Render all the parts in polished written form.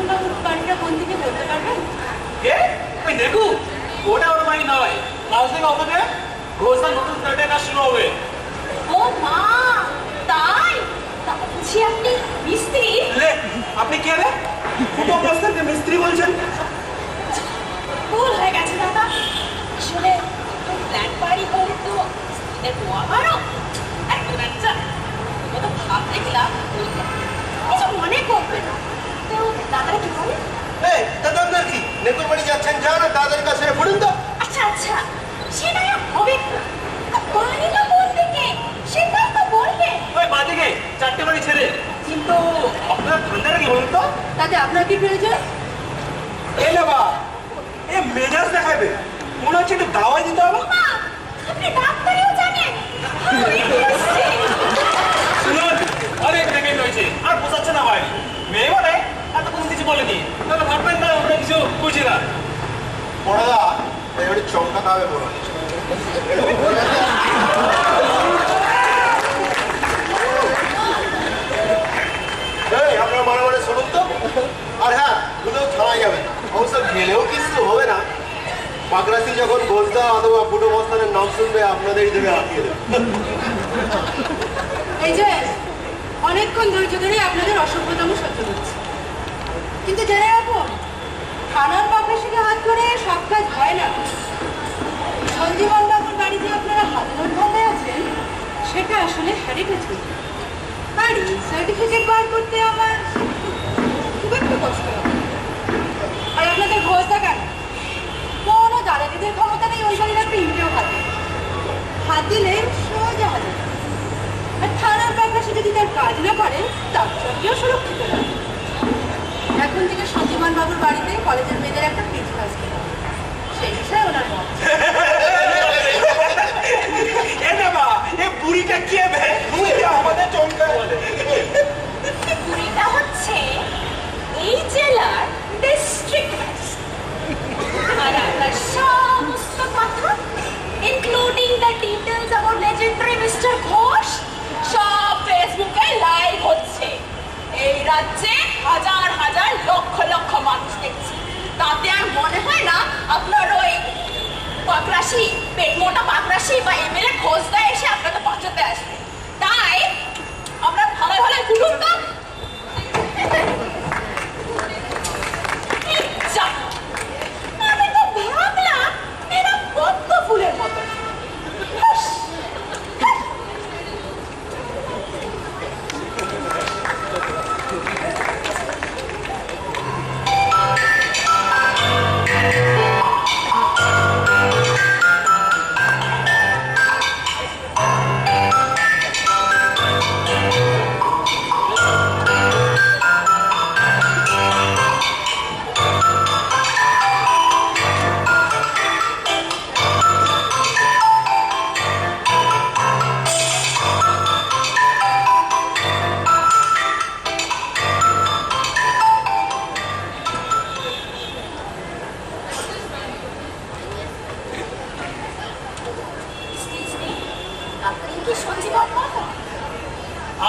সঞ্জীবন বাবুর বাড়িটা কোন দিকে বলতে পারবেন? কে? ওই দেখু, ওটা ওর বাড়ি নয়। কাল থেকে ওখানে ঘোষার নতুন ফ্ল্যাটে কাজ শুরু হবে। ও মা, তাই? তা বুঝি আপনি মিস্ত্রি? লে, আপনি কে রে? ফুটো প্রস্তাবকে মিস্ত্রি বলছেন? ভুল হয়ে গেছে দাদা। আসলে ফ্ল্যাট বাড়ি হলে তো স্ত্রীদের দোয়া ভালো। একদম একটা কত ভাব দেখলাম, কিছু মনে করবে না। তো দাদারা কি বলে? এই দাদা আপনার কি নেকুর বাড়ি যাচ্ছেন, যান আর দাদার কাছে পড়ুন তো। আচ্ছা আচ্ছা, সেটা হবে না। বাড়িটা কোন দিকে সেটাই তো বলবে। ওই বাদিকে 4টে বাড়ি ছেড়ে। কিন্তু আপনার ঠান্ডাটা কি বলুন তো? তাতে আপনার কি প্রয়োজন? এই নেবা, এ মেজাজ দেখাবে। মনে হচ্ছে একটু দাওয়াই দিতে হবে। মা, আপনি ডাক্তারিও জানেন? শুনুন, অনেক পেমেন্ট হয়েছে, আর বোঝাচ্ছে না ভাই। মেয়ে বলে এত কোনো কিছু বলেনি, তাহলে ভাববেন না আমরা কিছু বুঝি না। পড়াদা এবারে চমকাতে হবে বড়। এই আপনার মানে মানে শুনুন তো। আর হ্যাঁ, ভুলেও ছাড়াই যাবে না। অবশ্য গেলেও কিছু হবে না। পাকরাশি যখন গোজদা অথবা ফুটো মস্তানের নাম শুনবে আপনাদেরই দেবে হাতিয়ে দেবে। এই যে অনেকক্ষণ ধৈর্য ধরে আপনাদের অসভ্যতম সহ্য করছি, কিন্তু জেনে রাখুন, থানার পাকরাশিকে হাত ধরে সব কাজ হয় না। সঞ্জীবন বাবুর বাড়িতে আপনারা হাজার ধান্দায় আছেন, সেটা আসলে হেরিটেজ। বাড়ি সার্টিফিকেট বার করতে আমার খুব একটু কষ্ট হবে। আর আপনাদের ঘোষদা কেন? কোনো দাদাদিদের ক্ষমতা নেই ওই বাড়ির একটা ইন্টেও হাত দিলে সোজা হাতে। আর থানার পাকরাশি যদি তার কাজ না করে, তার সঙ্গেও সুরক্ষিত না। এখন থেকে সঞ্জীবন বাবুর বাড়িতে কলেজের মেয়েদের একটা পিচ ক্লাস খেতে হবে, সেই বিষয়ে ওনার মত। এ নেবা, এ বুড়িটা কে বে? বুড়িটা আমাদের চমকায় বলে। বুড়িটা হচ্ছে এই জেলার ডিস্ট্রিক্ট ম্যাজিস্ট্রেট। আর আপনার সমস্ত কথা, including the details about legendary mister Ghosh, সব ফেসবুকে লাইভ হচ্ছে। এই রাজ্যে হাজার হাজার লক্ষ লক্ষ মানুষ দেখছে। তাতে আর মনে হয় না আপনার ওই পাকরাশি, পেটমোটা পাকরাশি বা এমএলএ ঘোষদা এসে আপনাকে বাঁচাতে আসবে। তাই আমরা ভালো ভালো ঘুরুন তো। আমি তো ভাবলাম এরা পদ্ম ফুলের মতো।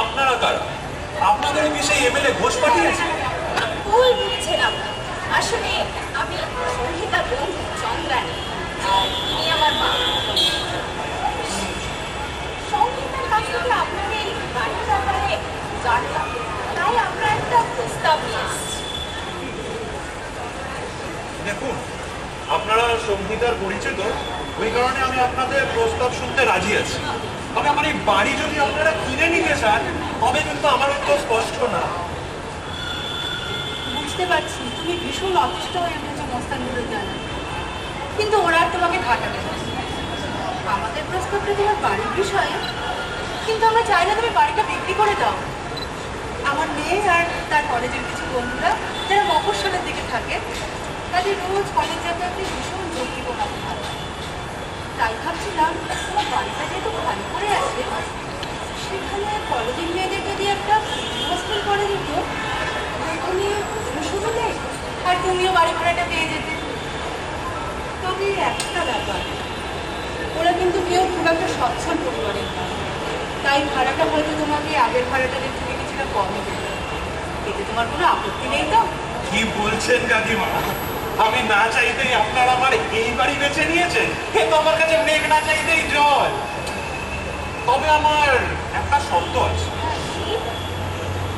আপনারা কারা? আপনাদের কি সেই এমএলএ ঘোষ পাঠিয়েছে? ভুল বুঝছেন আপনি। আসলে আমি সঙ্গীতার বন্ধু চন্দ্রানী, আর ইনি আমার মা। সঙ্গীতার কাছ থেকে আপনার এই বাড়ির ব্যাপারে জানলাম, তাই আমরা একটা প্রস্তাব নিয়ে এসেছি। দেখুন, আপনারা সংহিতার পরিচিত, ওই কারণে আমি আপনাদের প্রস্তাব শুনতে রাজি আছি। তবে আমার এই বাড়ি যদি আপনারা কিনে নিতে চান, তবে কিন্তু আমার উত্তর স্পষ্ট না। বুঝতে পারছি তুমি ভীষণ অতিষ্ঠ হয়ে উঠেছো মস্তানগুলোর জানা, কিন্তু ওরা আর তোমাকে ঘাটাবে না। আমাদের প্রস্তাবটা তোমার বাড়ির বিষয়ে, কিন্তু আমরা চাই না তুমি বাড়িটা বিক্রি করে দাও। আমার মেয়ে আর তার কলেজের কিছু বন্ধুরা যারা মফস্বলের দিকে থাকে, তাদের রোজ কলেজ যাতায়াতে ভীষণ ঝুঁকিপূর্ণ হয়। তাই ভাবছিলাম তোমার বাড়িটা যেহেতু খালি করে আছে, সেখানে কলেজের মেয়েদের যদি একটা হোস্টেল করে দিত, তাহলে সুযোগ নেই আর তুমিও বাড়ি ভাড়াটা পেয়ে যেতে। তবে একটা ব্যাপার, ওরা কিন্তু কেউ খুব একটা সচ্ছল পরিবারের না, তাই ভাড়াটা হয়তো তোমাকে আগের ভাড়াটাদের থেকে কিছুটা কমই দেবে। এতে তোমার কোনো আপত্তি নেই তো? কি বলছেন কাকিমা? আমি না চাইতেই আপনারা আমার এই বাড়ি বেছে নিয়েছেন? এ তো আমার কাছে মেঘ না চাইতেই জল। তবে আমার একটা শর্ত আছে,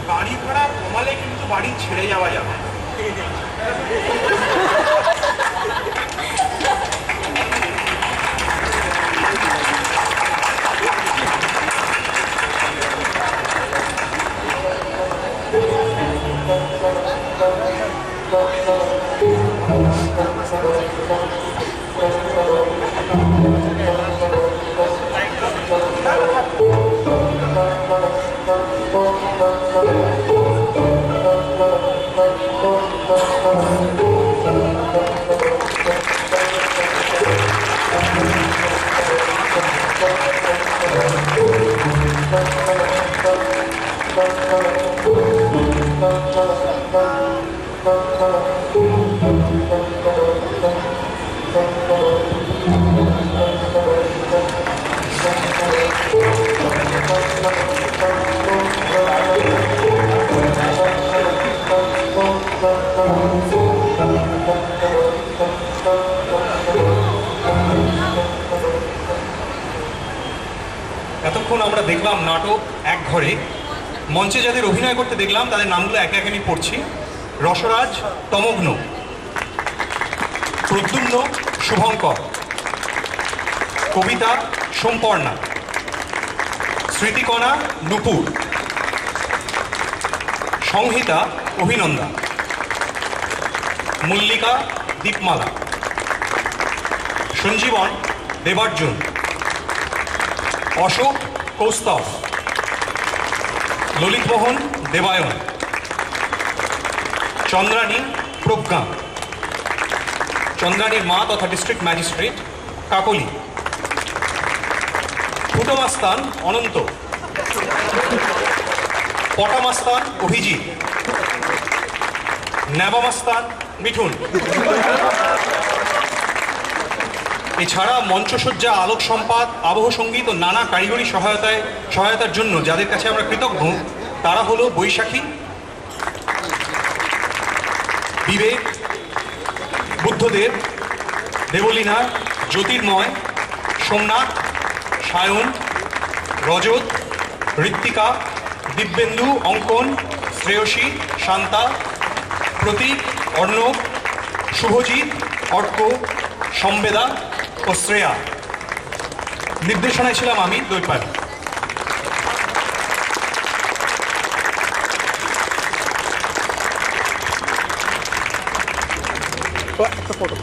বাড়ি ভাড়া কমালে কিন্তু বাড়ি ছেড়ে যাওয়া যাবে। এতক্ষণ আমরা দেখলাম নাটক এক ঘরে। মঞ্চে যাদের অভিনয় করতে দেখলাম তাদের নামগুলো একে একে আমি পড়ছি। রসরাজ তমগ্ন, প্রদ্যুম্ন শুভঙ্কর, কবিতা সোমপর্ণা, স্মৃতিকণা নুপুর, সংহিতা অভিনন্দা, মল্লিকা দীপমালা, সঞ্জীবন দেবার্জুন, অশোক কৌস্তব, ললিতমোহন দেবায়ন, চন্দ্রানী প্রজ্ঞা, চন্দ্রানীর মা তথা ডিস্ট্রিক্ট ম্যাজিস্ট্রেট কাকলি, ফুটমাস্তান অনন্ত, পটামাস্তান অভিজিৎ, ন্যাবামাস্তান মিঠুন। এছাড়া মঞ্চসজ্জা, আলোক সম্পাদ, আবহ সঙ্গীত ও নানা কারিগরি সহায়তার জন্য যাদের কাছে আমরা কৃতজ্ঞ তারা হলো বৈশাখী, বিবেক, বুদ্ধদেব, দেবলীনা, জ্যোতির্ময়, সোমনাথ, সায়ন, রজত, ঋত্বিকা, দিব্যেন্দু, অঙ্কন, শ্রেয়সী, শান্তা, প্রতীক, অর্ণব, শুভজিৎ, অর্ক, সম্বেদা ও শ্রেয়া। নির্দেশনায় ছিলাম আমি, দৈপায়ন। একটা ফটো